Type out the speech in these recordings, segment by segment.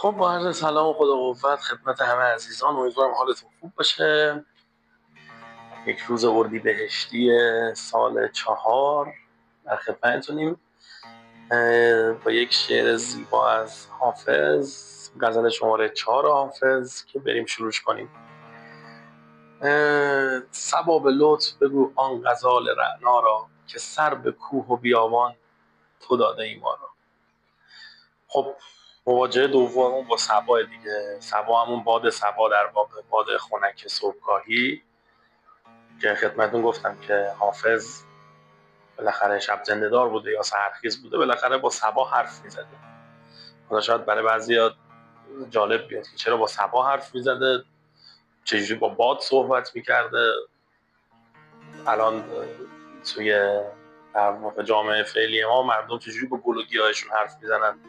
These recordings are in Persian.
خب با عرض سلام و خدا قوت خدمت همه عزیزان، امیدوارم حالتون خوب باشه. یک روز اردیبهشتی سال 4 در خدمتتونیم با یک شعر زیبا از حافظ، غزل شماره 4 حافظ که بریم شروعش کنیم. صبا به لطف بگو آن غزال رعنا را، که سر به کوه و بیابان تو داده ای ما را. خب مواجهه دوم با صبا دیگه. صبا همون باد صبا، در واقع باد خنک صبحگاهی که خدمتتون گفتم که حافظ بالاخره شب زنده دار بوده یا سحرخیز بوده، بالاخره با صبا حرف میزده. حالا شاید برای بعضیا جالب بیاد که چرا با صبا حرف میزده، چجوری با باد صحبت میکرده. الان توی در واقع جامعه فعلی ما مردم چجوری با گل و گیاهشون حرف میزنن،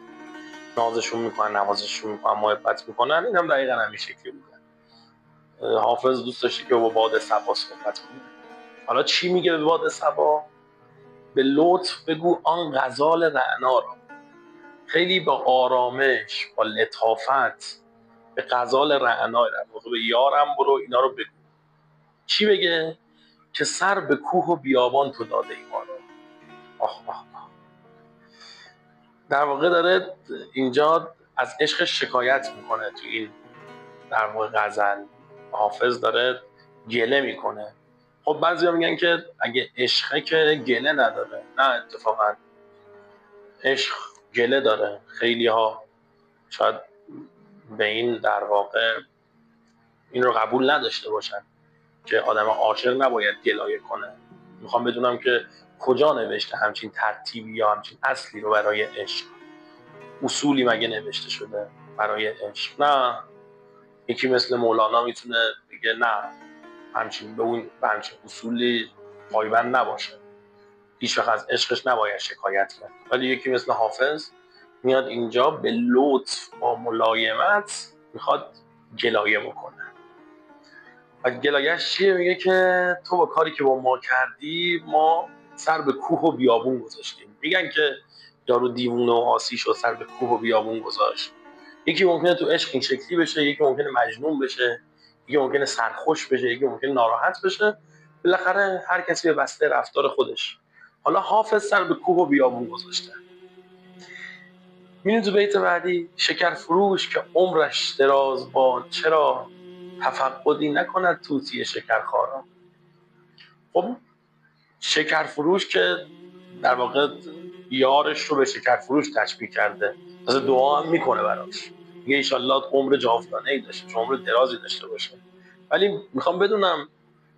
نازشون میکنن، نوازشون میکنن، محبت میکنن. این هم دقیقا همین شکلی بوده. حافظ دوست داشته که با باد صبا صحبت کنه. حالا چی میگه به باد صبا؟ به لطف بگو آن غزال رعنا را. خیلی با آرامش، با لطافت به غزال رعنا، در واقع به یارم برو اینا رو بگو. چی بگه؟ که سر به کوه و بیابان تو داده ای ما را. آخ آخ آخ. در واقع داره اینجا از عشق شکایت میکنه. تو این در واقع غزل حافظ داره گله میکنه. خب بعضیا میگن که اگه عشقه که گله نداره. نه، اتفاقا عشق گله داره. خیلی ها شاید به این در واقع این رو قبول نداشته باشن که آدم عاشق نباید گلایه کنه. میخوام بدونم که کجا نوشته همچین ترتیبی یا همچین اصلی رو برای عشق؟ اصولی مگه نوشته شده برای عشق؟ نه. یکی مثل مولانا میتونه بگه نه، همچین به همچین اصولی پایبند نباشه، هیچ وقت از عشقش نباید شکایت کرد. ولی یکی مثل حافظ میاد اینجا به لطف با ملایمت میخواد گلایه بکنه. و گلایهش چیه؟ میگه که تو با کاری که با ما کردی ما سر به کوه و بیابون گذاشتیم. میگن که یارو دیوونه و آسی شد، سر به کوه و بیابون گذاشت. یکی ممکنه تو عشق این شکلی بشه، یکی ممکنه مجنون بشه، یکی ممکنه سرخوش بشه، یکی ممکنه ناراحت بشه. بالاخره هر کسی به بسته رفتار خودش. حالا حافظ سر به کوه و بیابون گذاشته. می‌بینی تو بیت بعدی شکر فروش که عمرش دراز باد، چرا تفقدی نکند طوطی شکرخارا. خب شکر فروش که در واقع یارش رو به شکر فروش تشبیه کرده، تازه دعا هم میکنه براش، میگه ایشالله عمر جاودانه‌ای داشته، عمر درازی داشته باشه. ولی میخوام بدونم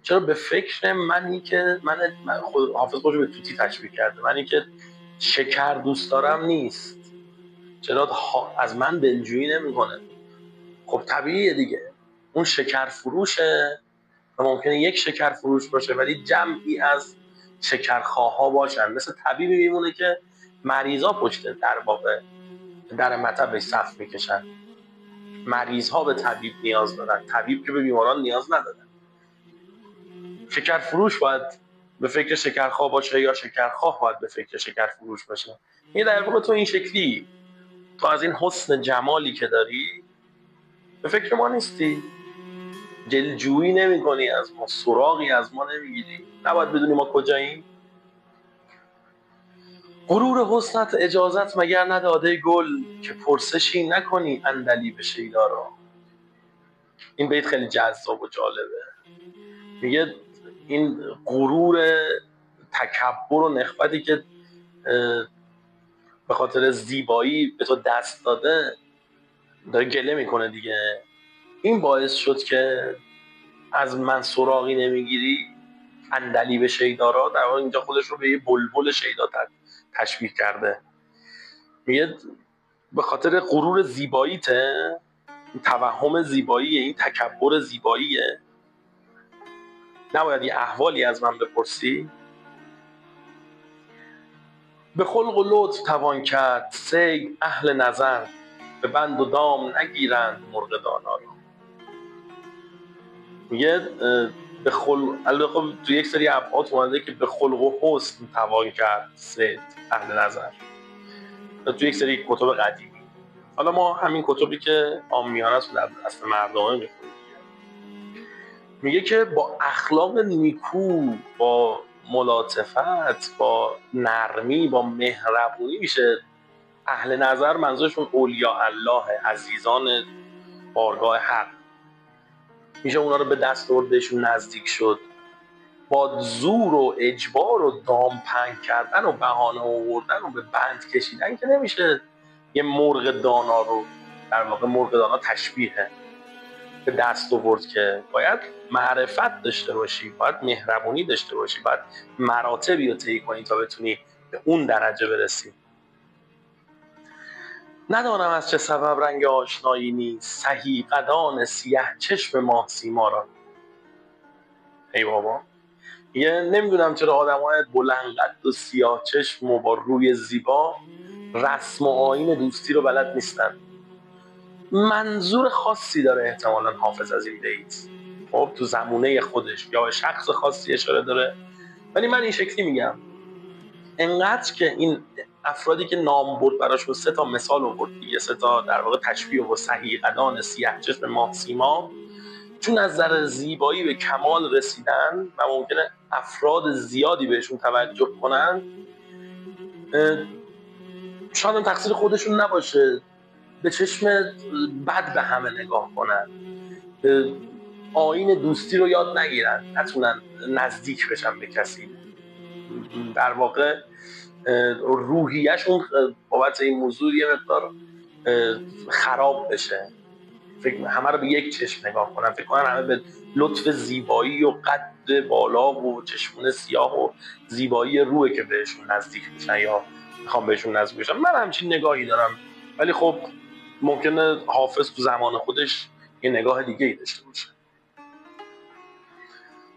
چرا به فکر منی که من خود حافظ خودش به توتی تشبیه کرده، منی که شکر دوست دارم نیست، چرا از من دلجویی نمیکنه؟ خب طبیعیه دیگه، اون شکر فروشه و ممکنه یک شکر فروش باشه ولی جمعی از شکرخواها باشن. مثل طبیبی میمونه که مریضا پشت در واقع در مطبش صف میکشن. مریضها به طبیب نیاز دارن، طبیب که به بیماران نیاز نداره. شکر فروش باید به فکر شکرخواه باشه یا شکرخواه باید به فکر شکر فروش باشه. این در واقع تو این شکلی، تو از این حسن جمالی که داری به فکر ما نیستی، دلجویی نمی کنی از ما، سراغی از ما نمیگیری، نباید بدونی ما کجاییم. غرور حسنت اجازت مگر نداده گل، که پرسشی نکنی عندلیب شیدا را. این بیت خیلی جذاب و جالبه. میگه این غرور، تکبر و نخوتی که به خاطر زیبایی به تو دست داده داره گله میکنه دیگه. این باعث شد که از من سراغی نمیگیری، عندلیب شیدا را. در واقع اینجا خودش رو به یه بلبل شیدا تشبیه کرده. میگه به خاطر غرور زیباییته، این توهم زیباییه، این تکبر زیباییه، نباید یه احوالی از من بپرسی. به خلق و لطف توان کرد صید اهل نظر، به بند و دام نگیرند مرغ دانا را. میگه به خلق، البته تو یک سری ابعاد اومده که به خلق و حسن توان کرد صید اهل نظر، تو یک سری کتب قدیمی. حالا ما همین کتبی که عامیانه است در دست مردمه میخونیم، میگه که با اخلاق نیکو، با ملاطفت، با نرمی، با مهربونی میشه اهل نظر، منظورشون اولیاء الله، عزیزان بارگاه حق، میشه اونا رو به دست آورد، بهشون نزدیک شد. با زور و اجبار و دامپنگ کردن و بهانه آوردن و به بند کشیدن که نمیشه یه مرغ دانا رو، در واقع مرغ دانا تشبیهه، به دست آورد. که باید معرفت داشته باشی، باید مهربونی داشته باشی، باید مراتبی رو طی کنی تا بتونی به اون درجه برسی. ندانم از چه سبب رنگ آشنایی نیست، سهی قدان سیه چشم ماه سیما را. ای بابا، یه نمیدونم چرا آدمای بلند قد و سیاه چشم و با روی زیبا رسم و آیین دوستی رو بلد نیستن. منظور خاصی داره احتمالاً حافظ از این بیت، خب تو زمونه خودش یا شخص خاصی اشاره داره، ولی من این شکلی میگم انقدر که این افرادی که نام برد براشون 3 تا مثال آورد دیگه، 3 تا در واقع تشبیه و صحیح قدان سیاه چشم ماه سیما، چون از نظر زیبایی به کمال رسیدن و ممکنه افراد زیادی بهشون توجه کنن، شاید هم تقصیر خودشون نباشه، به چشم بد به همه نگاه کنن، آیین دوستی رو یاد نگیرن، نتونن نزدیک بشن به کسی، در واقع روحیه‌شون بابت این موضوع یه مقدار خراب بشه، همه رو به یک چشم نگاه کنن، فکر کنن همه به لطف زیبایی و قد بالا و چشمون سیاه و زیبایی روحه که بهشون نزدیک میشن یا میخوام بهشون نزدیک بشن. من همچین نگاهی دارم، ولی خب ممکنه حافظ تو زمان خودش یه نگاه دیگه ای داشته باشه.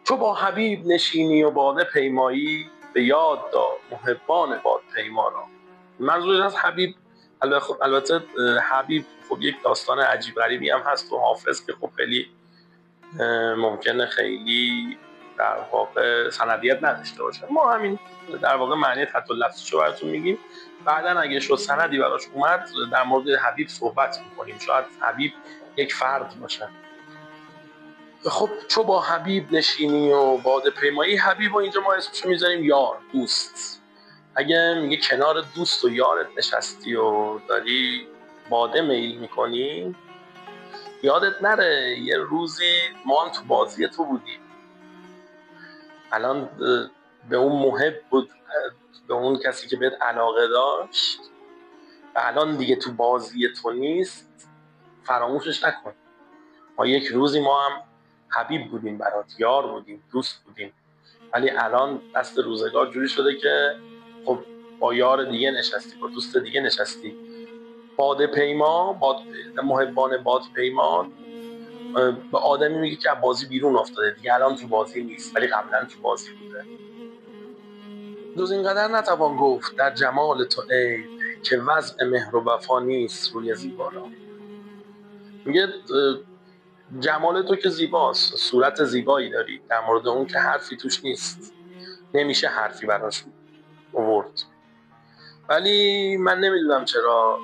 تو با حبیب نشینی و باده پیمایی، به یاد دار محبان باد پیما را. منظور از حبیب، البته حبیب خب یک داستان عجیب غریبی هم هست تو حافظ که خب خیلی ممکنه خیلی در واقع سندیت نداشته باشه. ما همین در واقع معنی خط لفظش رو براتون میگیم، بعدا اگه شد سندی براش اومد در مورد حبیب صحبت میکنیم، شاید حبیب یک فرد باشه. خب چو با حبیب نشینی و باده پیمایی، حبیب و اینجا ما اسمشو میذاریم یار، دوست. اگه میگه کنار دوست و یارت نشستی و داری باده میل میکنی، یادت نره یه روزی ما هم تو بازی تو بودیم، الان به اون محب بود، به اون کسی که بهت علاقه داشت و الان دیگه تو بازی تو نیست، فراموشش نکن. ما یک روزی ما هم حبیب بودیم برات، یار بودیم، دوست بودیم، ولی الان دست روزگار جوری شده که خب با یار دیگه نشستی، با دوست دیگه نشستی. باده پیما، محبان باد پیمان به آدمی میگه که بازی بیرون افتاده دیگه، الان تو بازی نیست ولی قبلا تو بازی بوده. جز اینقدر نتوان گفت در جمال تو عیب، که وضع مهر و وفا نیست روی زیبا. میگه جمال تو که زیباست، صورت زیبایی داری، در مورد اون که حرفی توش نیست، نمیشه حرفی براش آورد، ولی من نمیدونم چرا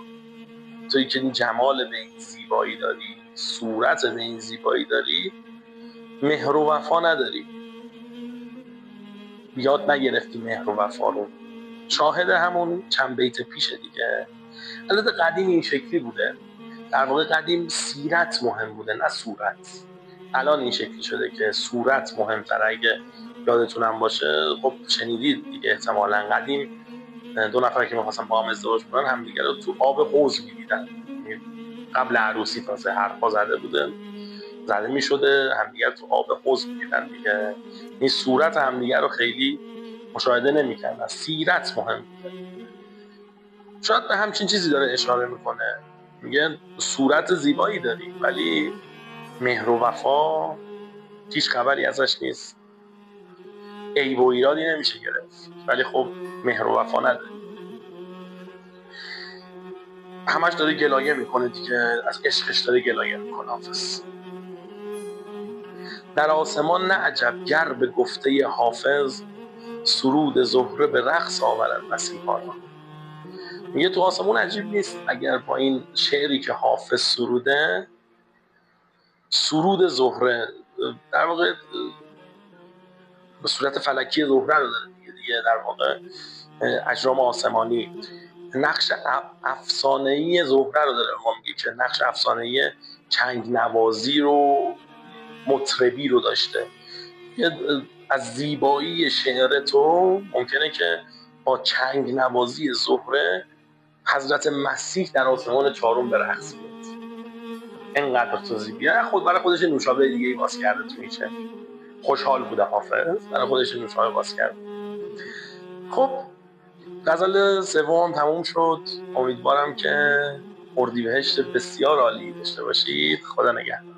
توی که جمال به این زیبایی داری، صورت به این زیبایی داری، مهر و وفا نداری، یاد نگرفتی مهر و وفا رو. شاهد همون چند بیت پیشه دیگه. البته قدیم این شکلی بوده، در واقع قدیم سیرت مهم بوده نه صورت. الان این شکلی شده که صورت مهمتره. اگه یادتونم باشه خب شنیدید دیگه احتمالاً، قدیم 2 نفر که می‌خواستن با هم ازدواج کنن همدیگه رو تو آب حوض می‌دیدن، قبل عروسی تازه حرفا زده می‌شده، همدیگه تو آب حوض می‌دیدن دیگه. این صورت همدیگه رو خیلی مشاهده نمی‌کردن، سیرت مهم بوده. شاید به همچین چیزی داره اشاره میکنه، میگه صورت زیبایی داری ولی مهر و وفا هیچ خبری ازش نیست، عیب و ایرادی نمیشه گرفت ولی خب مهر و وفا نداری. همش داره گلایه میکنه دیگه، از عشقش داره گلایه میکنه حافظ. در آسمان نه عجب گر به گفته حافظ، سرود زهره به رقص آورد مسیحا را. میگه تو آسمون عجیب نیست اگر با این شعری که حافظ سروده، سرود زهره در واقع به صورت فلکی زهره رو داره دیگه در واقع اجرام آسمانی نقش افسانه‌ای زهره رو داره ما میگه که نقش افسانه‌ای چنگ نوازی رو مطربی رو داشته. از زیبایی شعر تو ممکنه که با چنگ نوازی زهره حضرت مسیح در آسمان چهارم به رقص بیاد. اینقدر تو زیبیه. خود برای خودش نوشابه دیگه ای باز کرده تو میشه. خوشحال بوده حافظ برای خودش نوشابه باز کرد. خب غزل سوم تموم شد. امیدوارم که اردیبهشت بسیار عالی داشته باشید. خدا نگهدار.